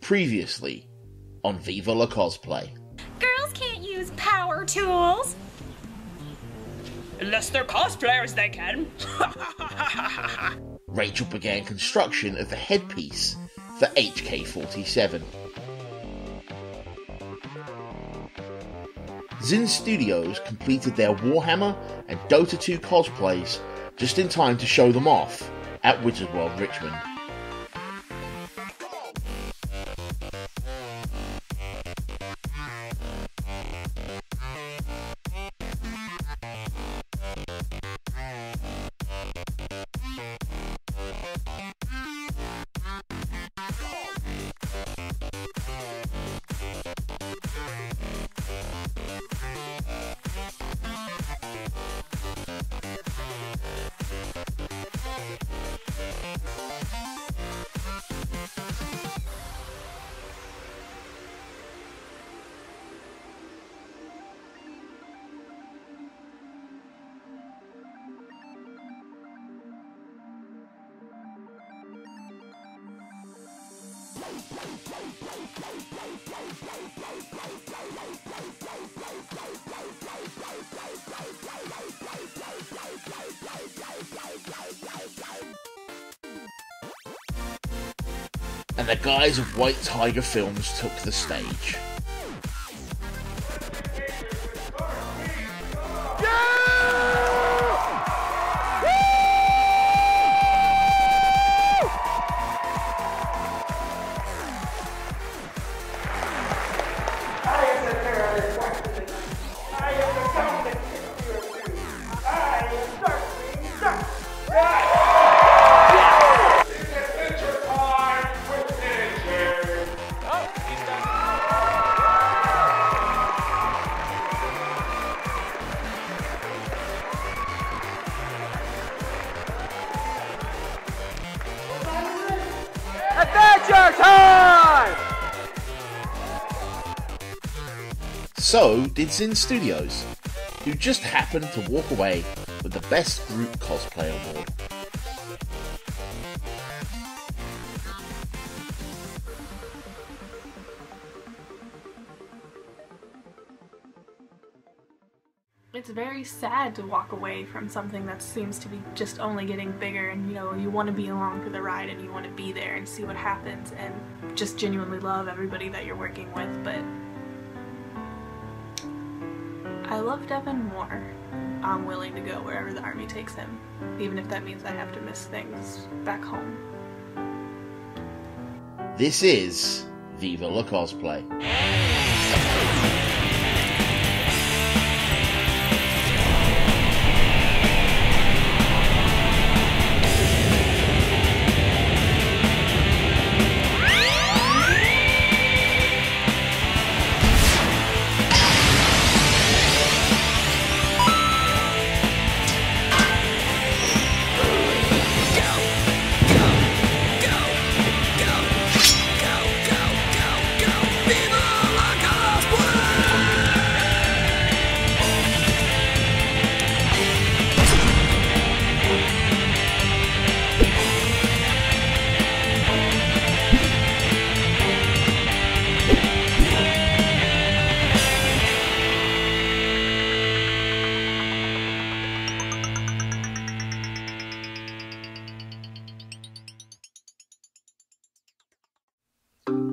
Previously on Viva La Cosplay. Girls can't use power tools. Unless they're cosplayers, they can. Rachel began construction of the headpiece for HK-47. Zin Studios completed their Warhammer and Dota 2 cosplays just in time to show them off at Wizard World Richmond. And the guys of White Tiger Films took the stage. So did Zin Studios, who just happened to walk away with the Best Group Cosplay Award. It's very sad to walk away from something that seems to be just only getting bigger, and you want to be along for the ride and you want to be there and see what happens and just genuinely love everybody that you're working with, but I love Devin more. I'm willing to go wherever the army takes him, even if that means I have to miss things back home. This is Viva La Cosplay.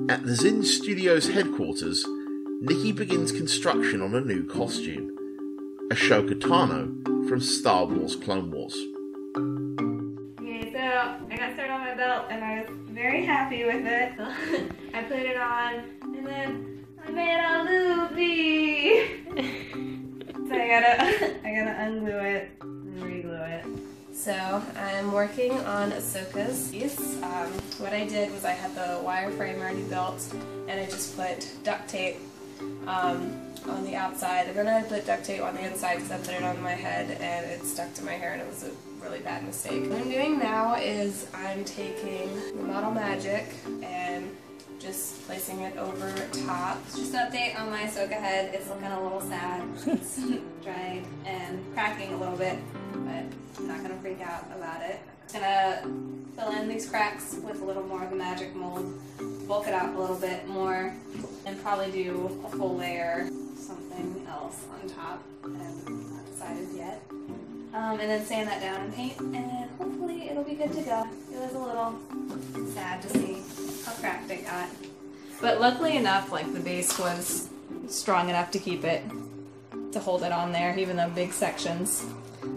At the Zin Studios headquarters, Nikki begins construction on a new costume, Ashoka Tano from Star Wars Clone Wars. Okay, so I got started on my belt and I was very happy with it. So I put it on and then I made a loopy. So I gotta unglue it and re-glue it. So I'm working on Ahsoka's piece. What I did was I had the wireframe already built and I just put duct tape on the outside. And then I put duct tape on the inside because I put it on my head and it stuck to my hair and it was a really bad mistake. What I'm doing now is I'm taking the Model Magic and just placing it over top. Just an update on my Ahsoka head. It's looking a little sad. It's dried and cracking a little bit, but I'm not going to freak out about it. Gonna fill in these cracks with a little more of the magic mold, bulk it out a little bit more, and probably do a full layer, something else on top. I haven't not decided yet. And then sand that down and paint, and hopefully it'll be good to go. It was a little sad to see how cracked it got. But luckily enough, like, the base was strong enough to keep it, to hold it on there, even though big sections.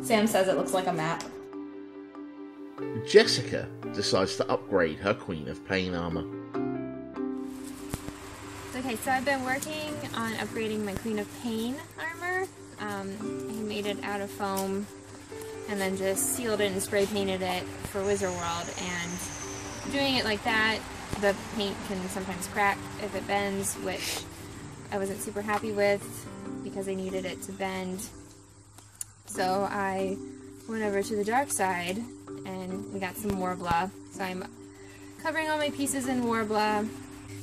Sam says it looks like a map. Jessica decides to upgrade her Queen of Pain armor. Okay, so I've been working on upgrading my Queen of Pain armor. I made it out of foam and then just sealed it and spray painted it for Wizard World, and doing it like that, the paint can sometimes crack if it bends, which I wasn't super happy with because I needed it to bend. So I went over to the dark side and we got some Worbla. So I'm covering all my pieces in Worbla.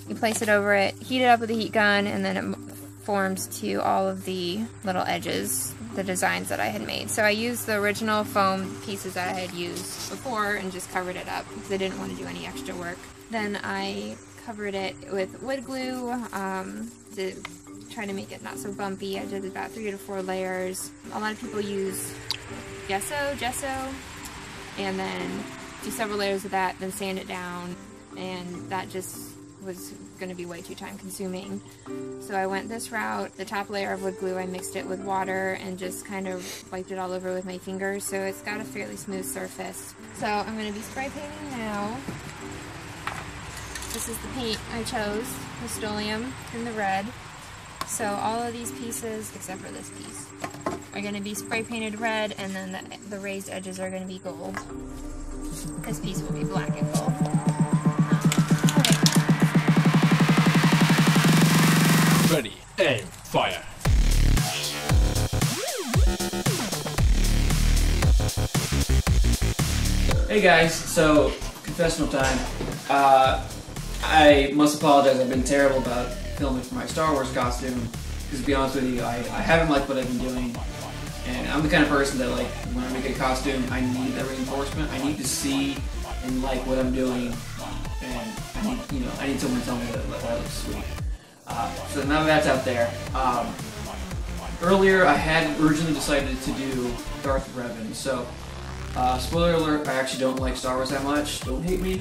You place it over it, heat it up with a heat gun, and then it forms to all of the little edges, the designs that I had made. So I used the original foam pieces that I had used before and just covered it up because I didn't want to do any extra work. Then I covered it with wood glue to try to make it not so bumpy. I did about 3 to 4 layers. A lot of people use gesso, and then do several layers of that, then sand it down, and that just was going to be way too time consuming. So I went this route. The top layer of wood glue, I mixed it with water and just kind of wiped it all over with my fingers, so it's got a fairly smooth surface. So I'm going to be spray painting now. This is the paint I chose, Rust-Oleum in the red. So all of these pieces, except for this piece, are going to be spray painted red, and then the raised edges are going to be gold. This piece will be black and gold. Ready, aim, fire. Hey guys, so confessional time. I must apologize, I've been terrible about filming for my Star Wars costume, because to be honest with you, I haven't liked what I've been doing, and I'm the kind of person that, like, when I make a costume, I need that reinforcement. I need to see and like what I'm doing, and I need someone to tell me that looks sweet. So now that's out there. Earlier I had originally decided to do Darth Revan, so spoiler alert, I actually don't like Star Wars that much, don't hate me.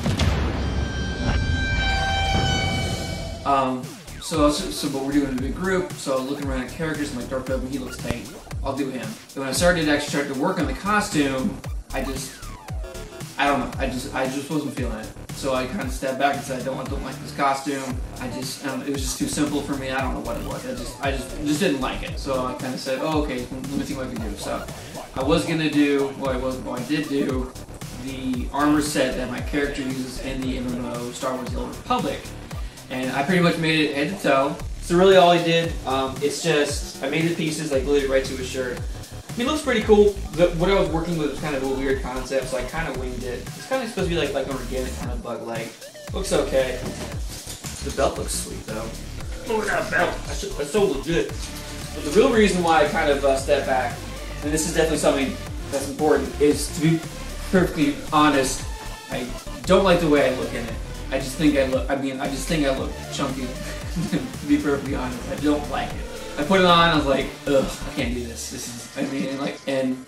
But we're doing a big group, so I was looking around at characters, and like Darth Revan, he looks tight, I'll do him. And when I started to work on the costume, I don't know, I just wasn't feeling it. So I kind of stepped back and said, I don't like this costume. It was just too simple for me. I don't know what it was. I just didn't like it. So I kind of said, oh, okay, let me see what I can do. So I was gonna do, I did do the armor set that my character uses in the MMO Star Wars: The Old Republic, and I pretty much made it head to toe. So really, all I did, it's just I made the pieces, I glued it right to his shirt. I mean, it looks pretty cool. What I was working with was kind of a weird concept, so I kind of winged it. It's kind of supposed to be like an organic kind of bug leg. Looks okay. The belt looks sweet though. Look at that belt. That's so legit. But the real reason why I kind of stepped back, and this is definitely something that's important, is to be perfectly honest. I don't like the way I look in it. I just think I look chunky. To be perfectly honest, I don't like it. I put it on, I was like, ugh, I can't do this. And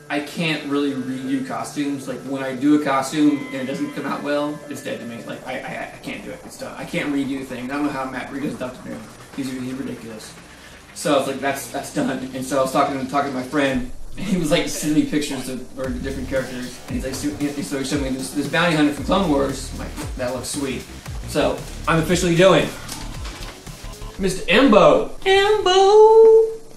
I can't really redo costumes. Like, when I do a costume and it doesn't come out well, it's dead to me. Like, I can't do it. It's done. I can't redo things. I don't know how Matt redoes Dr. Doom. He's ridiculous. So I was like, that's done. And so I was talking to my friend, and he was like sending me pictures of different characters. And he's like, so he showed me this bounty hunter from Clone Wars. I'm like, that looks sweet. So I'm officially doing Mr. Embo.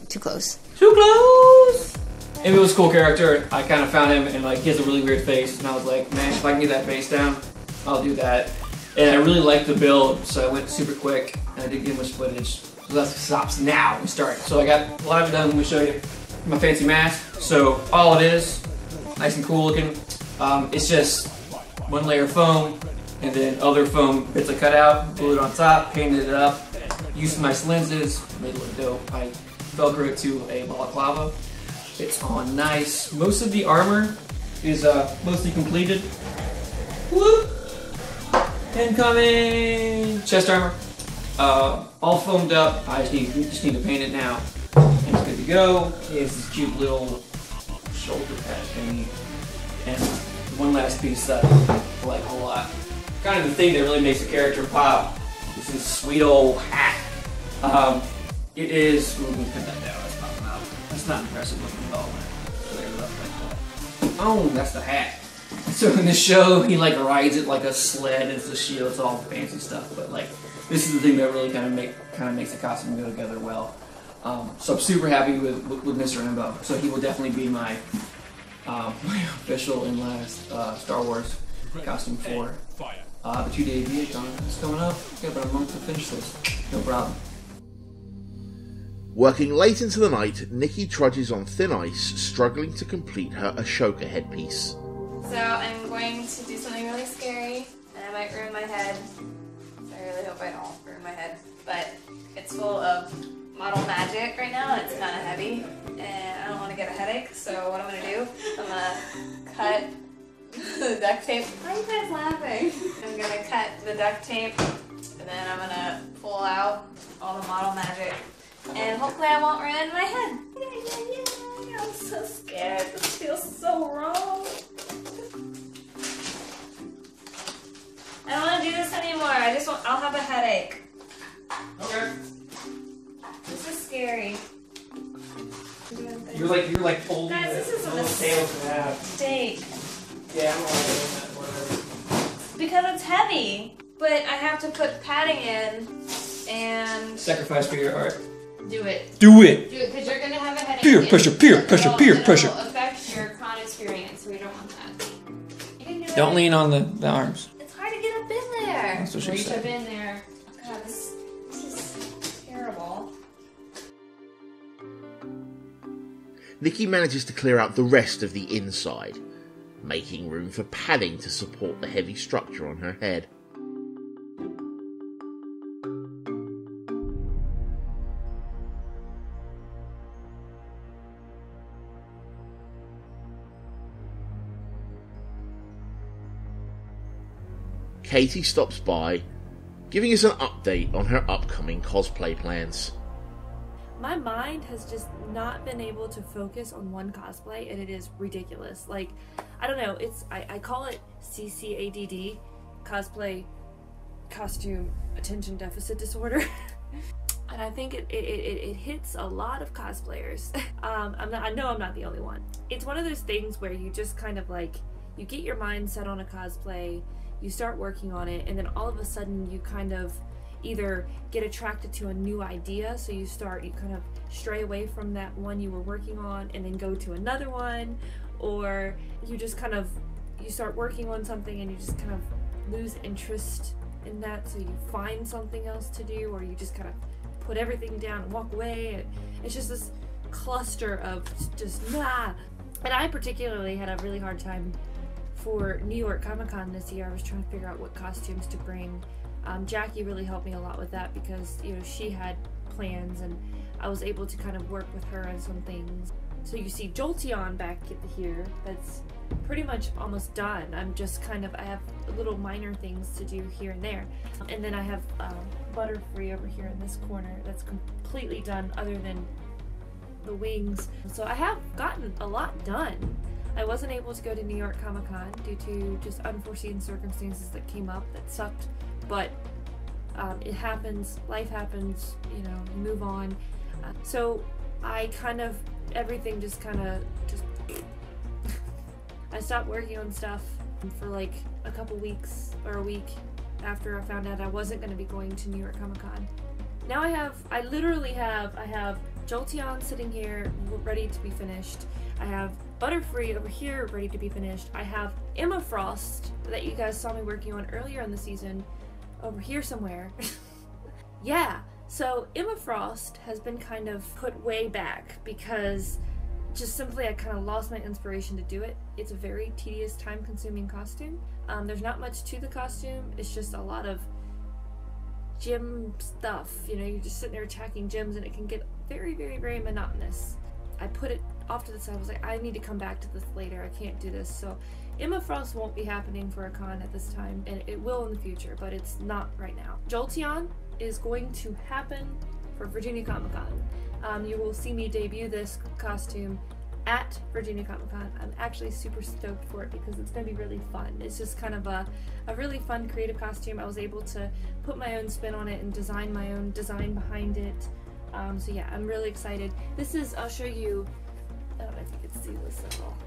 Too close. Too close! Embo was a cool character. I kind of found him, and like, he has a really weird face, and I was like, man, if I can get that face down, I'll do that. And I really liked the build, so I went super quick, and I didn't get much footage. So that stops now. We start. So I got a lot of it done. Let me show you my fancy mask. So all it is, nice and cool looking. It's just one layer of foam, and then other foam bits I cut out, glued it on top, painted it up. Used some nice lenses, made it look dope. I Velcroed it to a balaclava. It's on nice. Most of the armor is mostly completed. Whoop! Incoming! Chest armor. All foamed up. I just need to paint it now. And it's good to go. It has this cute little shoulder pad thingy. And one last piece that I like a whole lot. Kind of the thing that really makes the character pop is this sweet old hat. It is. Ooh, let me put that down. That's popping out. That's not impressive looking at all. Oh, that's the hat. So in this show, he like rides it like a sled. It's a shield. It's all fancy stuff. But like, this is the thing that really kind of makes the costume go together well. So I'm super happy with Mr. Imbo. So he will definitely be my my official and last Star Wars costume for the 2-day VA-Con. It's coming up. Got about a month to finish this. No problem. Working late into the night, Nikki trudges on thin ice, struggling to complete her Ashoka headpiece. So I'm going to do something really scary, and I might ruin my head. So I really hope I don't ruin my head. But it's full of model magic right now, and it's kind of heavy, and I don't want to get a headache. So what I'm going to do, I'm going to cut the duct tape. Why are you guys laughing? I'm going to cut the duct tape, and then I'm going to pull out all the model magic. And hopefully I won't ruin my head. Yay. I'm so scared. This feels so wrong. I don't want to do this anymore. I'll have a headache. Okay. This is scary. You're like holding Guys, this is a mistake. Yeah, I'm all doing that. Whatever. Because it's heavy, but I have to put padding in and Sacrifice for your art. do it. Do it. Do it because you're gonna have a headache. Peer pressure, peer pressure, peer pressure. It'll affect your con experience, so we don't want that. You can do Don't it. lean on the arms. It's hard to get up in there. That's what she Reach said. up in there. God, this is terrible. Nikki manages to clear out the rest of the inside, making room for padding to support the heavy structure on her head. Katie stops by, giving us an update on her upcoming cosplay plans. My mind has just not been able to focus on one cosplay, and it is ridiculous. Like, I don't know, I call it CCADD, cosplay costume attention deficit disorder. And I think it hits a lot of cosplayers. I know I'm not the only one. It's one of those things where you just kind of like, you get your mind set on a cosplay, you start working on it, and then all of a sudden you kind of either get attracted to a new idea, so you kind of stray away from that one you were working on and then go to another one, or you just kind of, you start working on something and you just kind of lose interest in that, so you find something else to do, or you just kind of put everything down and walk away. It's just this cluster of just nah. And I particularly had a really hard time for New York Comicon this year. I was trying to figure out what costumes to bring. Jackie really helped me a lot with that because, you know, she had plans and I was able to kind of work with her on some things. So you see Jolteon back here, that's pretty much almost done. I have little minor things to do here and there. And then I have Butterfree over here in this corner that's completely done other than the wings. So I have gotten a lot done. I wasn't able to go to New York Comic-Con due to just unforeseen circumstances that came up that sucked, but it happens, life happens, you know, you move on. So I kind of, everything just I stopped working on stuff for like a couple weeks or a week after I found out I wasn't going to be going to New York Comic-Con. Now I have Jolteon sitting here ready to be finished. I have Butterfree over here ready to be finished. I have Emma Frost that you guys saw me working on earlier in the season over here somewhere. Yeah, so Emma Frost has been kind of put way back because just simply I kind of lost my inspiration to do it. It's a very tedious, time-consuming costume. There's not much to the costume. It's just a lot of gym stuff. You know, you're just sitting there attacking gyms and it can get very, very, very monotonous. I put it off to the side. I was like, I need to come back to this later. I can't do this. So Emma Frost won't be happening for a con at this time, and it will in the future, but it's not right now. Jolteon is going to happen for Virginia Comicon. You will see me debut this costume at Virginia Comicon. I'm actually super stoked for it because it's going to be really fun. It's just kind of a really fun creative costume. I was able to put my own spin on it and design my own design behind it. So yeah, I'm really excited. This is, I'll show you, I don't know if you can see this at all.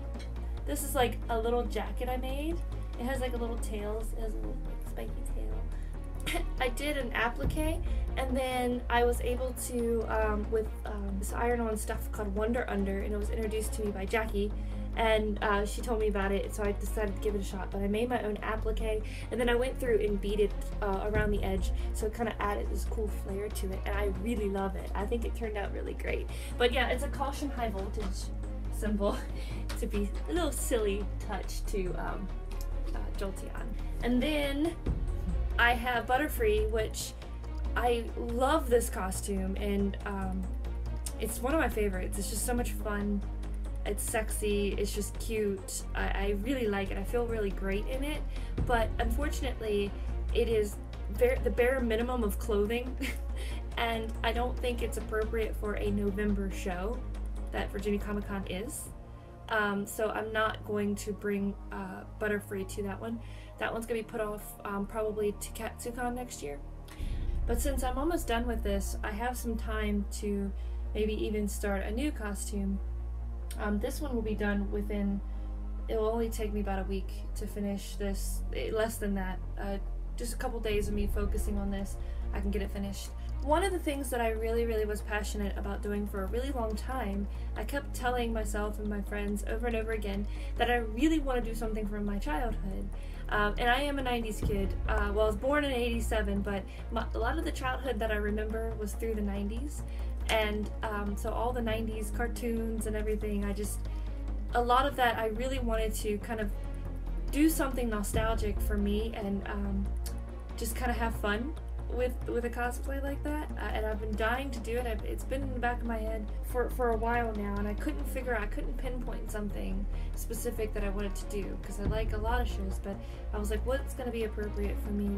This is like a little jacket I made. It has like a little tail, it has a little like, spiky tail. I did an applique, and then I was able to, with this iron-on stuff called Wonder Under, and it was introduced to me by Jackie, and she told me about it, so I decided to give it a shot. But I made my own applique, and then I went through and beaded around the edge, so it kind of added this cool flair to it, and I really love it. I think it turned out really great. But yeah, it's a caution high voltage symbol to be a little silly touch to Jolteon. And then I have Butterfree, which I love this costume, and it's one of my favorites. It's just so much fun. It's sexy, it's just cute. I really like it. I feel really great in it, but unfortunately it is the bare minimum of clothing and I don't think it's appropriate for a November show that Virginia Comicon is. So I'm not going to bring Butterfree to that one. That one's going to be put off probably to Katsucon next year. But since I'm almost done with this, I have some time to maybe even start a new costume. This one will be done within, it will only take me about a week to finish this, less than that. Just a couple days of me focusing on this, I can get it finished. One of the things that I really was passionate about doing for a really long time, I kept telling myself and my friends over and over again that I really want to do something from my childhood. And I am a 90s kid. Well, I was born in 87, but a lot of the childhood that I remember was through the 90s. And so all the 90s cartoons and everything, a lot of that I really wanted to kind of do something nostalgic for me and just kind of have fun with a cosplay like that. And I've been dying to do it. It's been in the back of my head for a while now, and I couldn't pinpoint something specific that I wanted to do because I like a lot of shows, but I was like, what's going to be appropriate for me?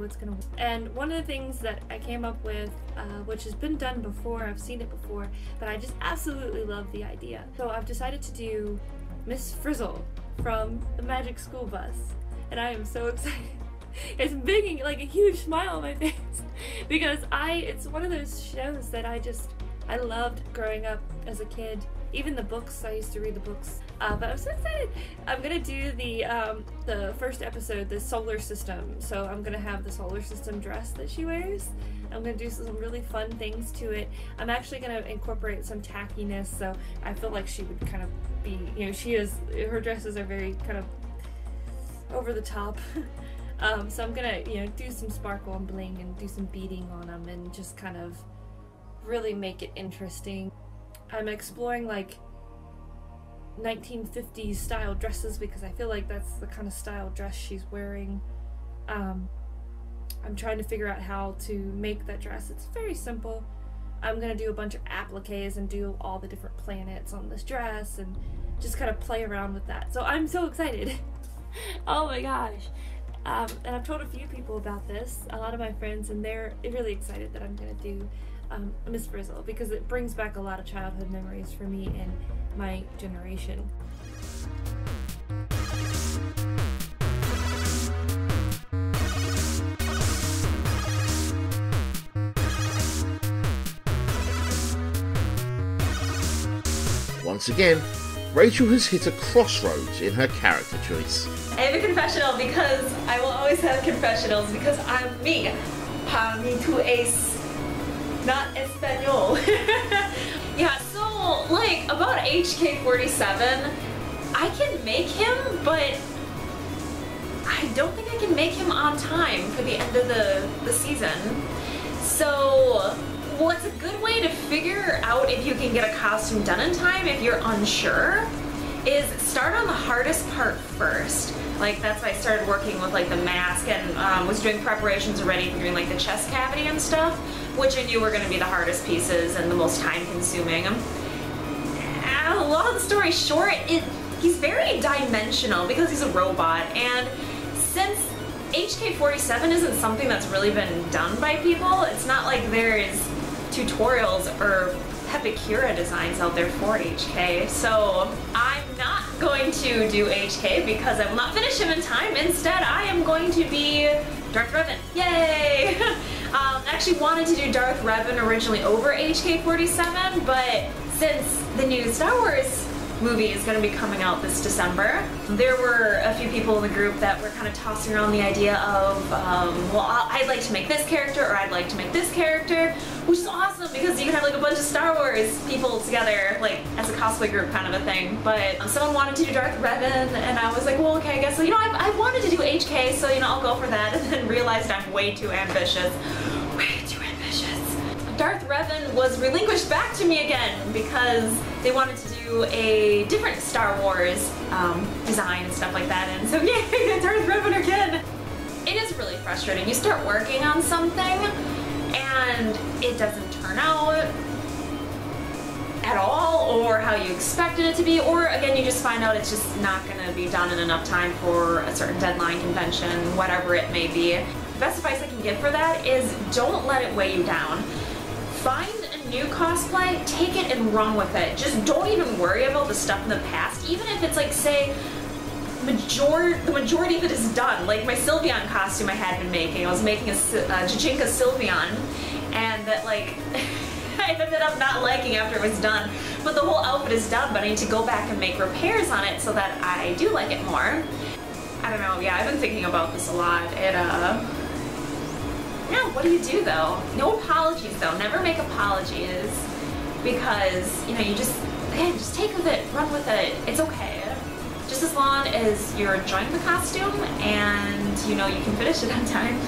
And one of the things that I came up with, which has been done before, I've seen it before, but I just absolutely love the idea. So I've decided to do Miss Frizzle from the Magic School Bus, and I am so excited. It's bringing like a huge smile on my face because it's one of those shows that I loved growing up as a kid. Even the books, I used to read the books. But I'm so excited. I'm gonna do the first episode, the solar system. So I'm gonna have the solar system dress that she wears. I'm gonna do some really fun things to it. I'm actually gonna incorporate some tackiness, so I feel like she would kind of be, her dresses are very kind of over the top. So I'm gonna, do some sparkle and bling and do some beading on them and just kind of really make it interesting. I'm exploring like 1950s style dresses because I feel like that's the kind of style dress she's wearing. I'm trying to figure out how to make that dress. It's very simple. I'm gonna do a bunch of appliques and do all the different planets on this dress and just kind of play around with that. So I'm so excited. Oh my gosh. And I've told a few people about this, a lot of my friends, and they're really excited that I'm going to do Miss Frizzle because it brings back a lot of childhood memories for me and my generation. Once again, Rachel has hit a crossroads in her character choice. I have a confessional because I will always have confessionals because I'm me. Pa me tu es not Espanol. Yeah, so like about HK47, I can make him, but I don't think I can make him on time for the end of the season. So what's a good way to figure out if you can get a costume done in time if you're unsure is start on the hardest part first. Like that's why I started working with like the mask and was doing preparations already for doing like the chest cavity and stuff, which I knew were going to be the hardest pieces and the most time consuming. long story short, he's very dimensional because he's a robot, and since HK47 isn't something that's really been done by people, it's not like there's tutorials or Epicura designs out there for HK, so I'm not going to do HK because I will not finish him in time. Instead, I am going to be Darth Revan. Yay! I actually wanted to do Darth Revan originally over HK47, but since the new Star Wars movie is going to be coming out this December, there were a few people in the group that were kind of tossing around the idea of, well, I'd like to make this character, or I'd like to make this character, which is awesome because you can have like a bunch of Star Wars people together, like as a cosplay group kind of a thing. But someone wanted to do Darth Revan, and I was like, well, okay, I guess so. You know, I wanted to do HK, so you know, I'll go for that. And then realized I'm way too ambitious. Way too ambitious. Darth Revan was relinquished back to me again because they wanted to do a different Star Wars design and stuff like that, and so yay, Darth Revan again! It is really frustrating. You start working on something and it doesn't turn out at all or how you expected it to be, or again, you just find out it's just not going to be done in enough time for a certain deadline, convention, whatever it may be. The best advice I can give for that is don't let it weigh you down. Find a new cosplay, take it and run with it. Just don't even worry about the stuff in the past, even if it's like, say, the majority of it is done. Like my Sylveon costume I had been making. I was making a Jajinka Sylveon, and that like I ended up not liking after it was done. But the whole outfit is done, but I need to go back and make repairs on it so that I do like it more. I don't know, yeah, I've been thinking about this a lot. Yeah, what do you do though? No apologies though, never make apologies, because, you know, you just take with it, run with it, it's okay. Just as long as you're enjoying the costume and, you know, you can finish it on time.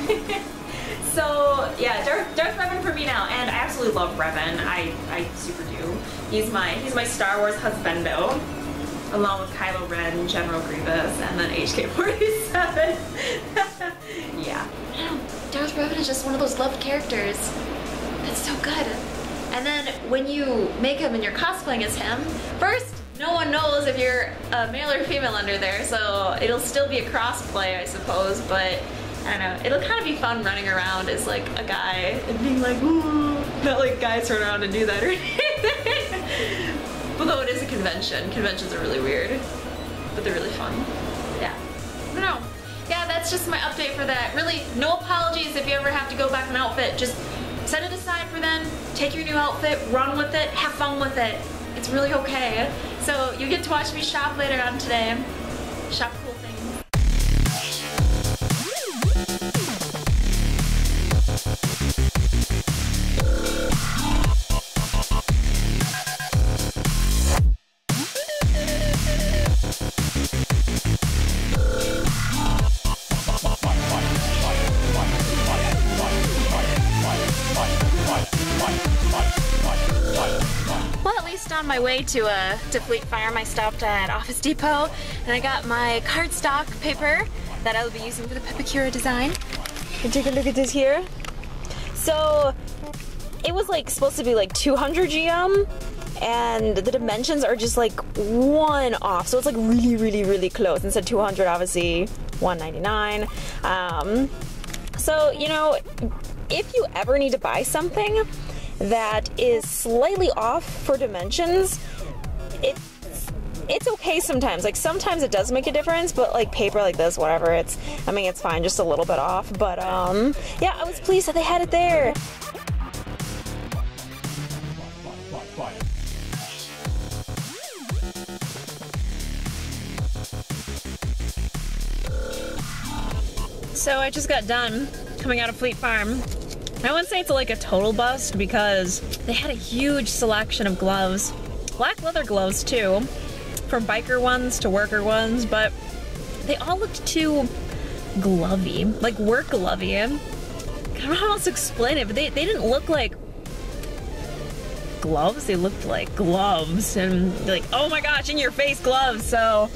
So, yeah, Darth Revan for me now, and I absolutely love Revan, I super do. He's my Star Wars husbando, along with Kylo Ren, General Grievous, and then HK47. Yeah. Darth Revan is just one of those loved characters. It's so good. And then when you make him and you're cosplaying as him, first, no one knows if you're a male or female under there, so it'll still be a cross-play, I suppose, but I don't know, it'll kind of be fun running around as like a guy and being like, ooh, not like guys turn around and do that or anything. Although it is a convention. Conventions are really weird, but they're really fun. Yeah. I don't know. Yeah, that's just my update for that. Really, no apologies if you ever have to go back an outfit. Just set it aside for then, take your new outfit, run with it, have fun with it. It's really okay. So you get to watch me shop later on today. Shop cool things. On my way to Fleet Farm, I stopped at Office Depot and I got my cardstock paper that I'll be using for the Epicura design. You can take a look at this here. So it was like supposed to be like 200 GM and the dimensions are just like one off, so it's like really close. Instead of 200, obviously 199. So you know, if you ever need to buy something that is slightly off for dimensions, it's okay sometimes. Like sometimes it does make a difference, but like paper like this, whatever, it's fine, just a little bit off. But yeah, I was pleased that they had it there. So I just got done coming out of Fleet Farm. I wouldn't say it's like a total bust because they had a huge selection of gloves. Black leather gloves too, from biker ones to worker ones, but they all looked too glovey, like work glovey. I don't know how else to explain it, but they didn't look like gloves, they looked like gloves, and like, oh my gosh, in your face gloves, so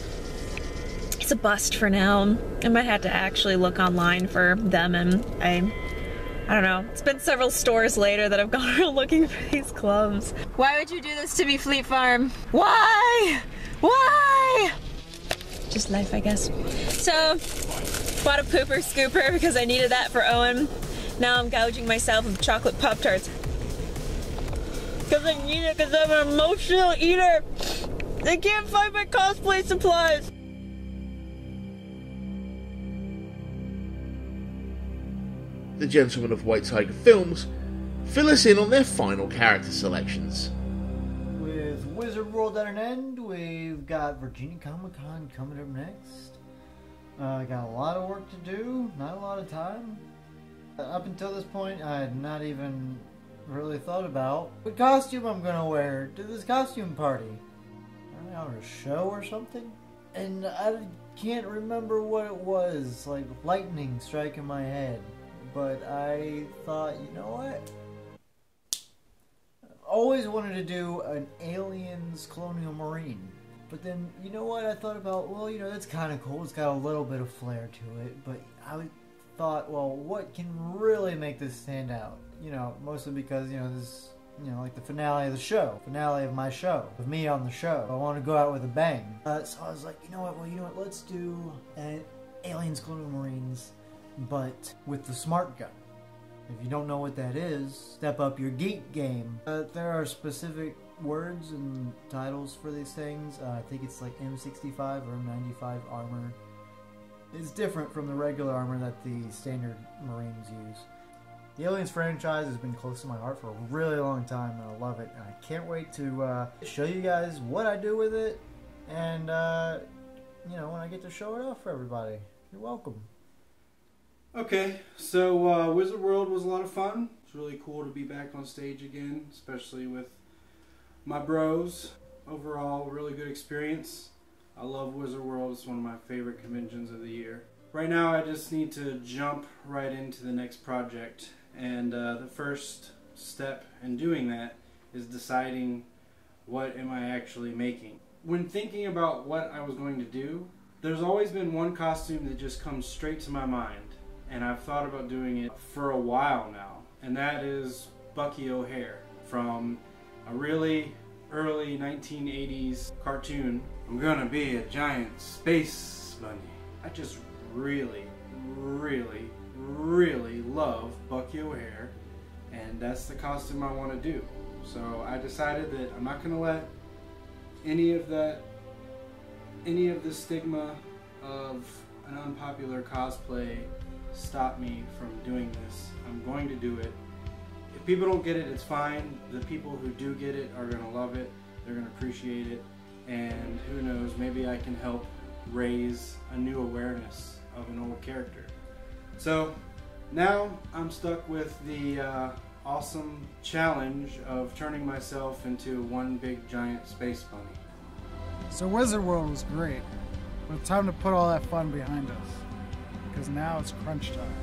it's a bust for now. I might have to actually look online for them, and I I don't know. It's been several stores later that I've gone around looking for these gloves. Why would you do this to me, Fleet Farm? Why? Why? Just life, I guess. So, bought a pooper scooper because I needed that for Owen. Now I'm gouging myself with chocolate Pop-Tarts. Because I need it because I'm an emotional eater. I can't find my cosplay supplies. The gentlemen of White Tiger Films fill us in on their final character selections. With Wizard World at an end, we've got Virginia Comicon coming up next. Got a lot of work to do, not a lot of time. Up until this point, I had not even really thought about what costume I'm gonna wear to this costume party. I don't know, a show or something? And I can't remember what it was, like lightning striking my head. But I thought, you know what? I always wanted to do an Aliens Colonial Marine. But then, you know what? I thought about, well, you know, that's kind of cool. It's got a little bit of flair to it. But I thought, well, what can really make this stand out? You know, mostly because, you know, this, you know, like the finale of the show. Finale of my show. With me on the show. I want to go out with a bang. So I was like, you know what? Well, you know what? Let's do an Aliens Colonial Marines, but with the smart gun. If you don't know what that is, step up your geek game. There are specific words and titles for these things. I think it's like M65 or M95 armor. It's different from the regular armor that the standard Marines use. The Aliens franchise has been close to my heart for a really long time, and I love it. And I can't wait to show you guys what I do with it, and you know, when I get to show it off for everybody. You're welcome. Okay, so Wizard World was a lot of fun. It's really cool to be back on stage again, especially with my bros. Overall, really good experience. I love Wizard World. It's one of my favorite conventions of the year. Right now, I just need to jump right into the next project. And the first step in doing that is deciding what am I actually making. When thinking about what I was going to do, there's always been one costume that just comes straight to my mind. And I've thought about doing it for a while now, and that is Bucky O'Hare from a really early 1980s cartoon. I'm gonna be a giant space bunny. I just really, really, really love Bucky O'Hare, and that's the costume I want to do. So I decided that I'm not gonna let any of the stigma of an unpopular cosplay stop me from doing this. I'm going to do it. If people don't get it, it's fine. The people who do get it are going to love it. They're going to appreciate it. And who knows, maybe I can help raise a new awareness of an old character. So now I'm stuck with the awesome challenge of turning myself into one big giant space bunny. So Wizard World was great, but it's time to put all that fun behind us, because now it's crunch time.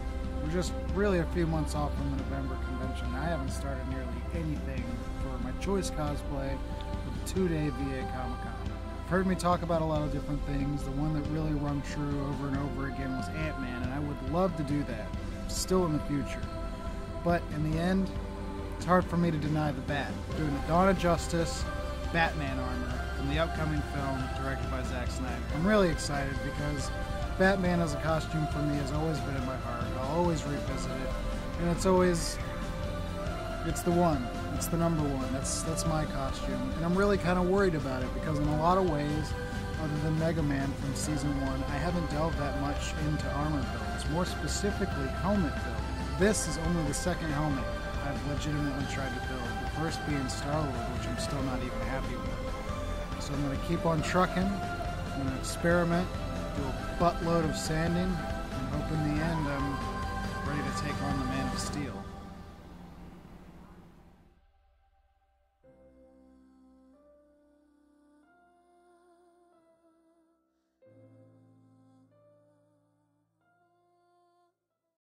We're just really a few months off from the November convention. I haven't started nearly anything for my choice cosplay for the 2-day VA Comicon. You've heard me talk about a lot of different things. The one that really rung true over and over again was Ant-Man, and I would love to do that, still in the future. But in the end, it's hard for me to deny the Bat. We're doing the Dawn of Justice Batman armor from the upcoming film directed by Zack Snyder. I'm really excited because Batman as a costume for me has always been in my heart. I'll always revisit it, and it's the one. It's the number one. That's my costume, and I'm really kind of worried about it because in a lot of ways, other than Mega Man from Season 1, I haven't delved that much into armor builds, more specifically helmet builds. This is only the second helmet I've legitimately tried to build, the first being Star-Lord, which I'm still not even happy with. So I'm going to keep on trucking, I'm going to experiment, do a buttload of sanding, and hope in the end I'm ready to take on the Man of Steel.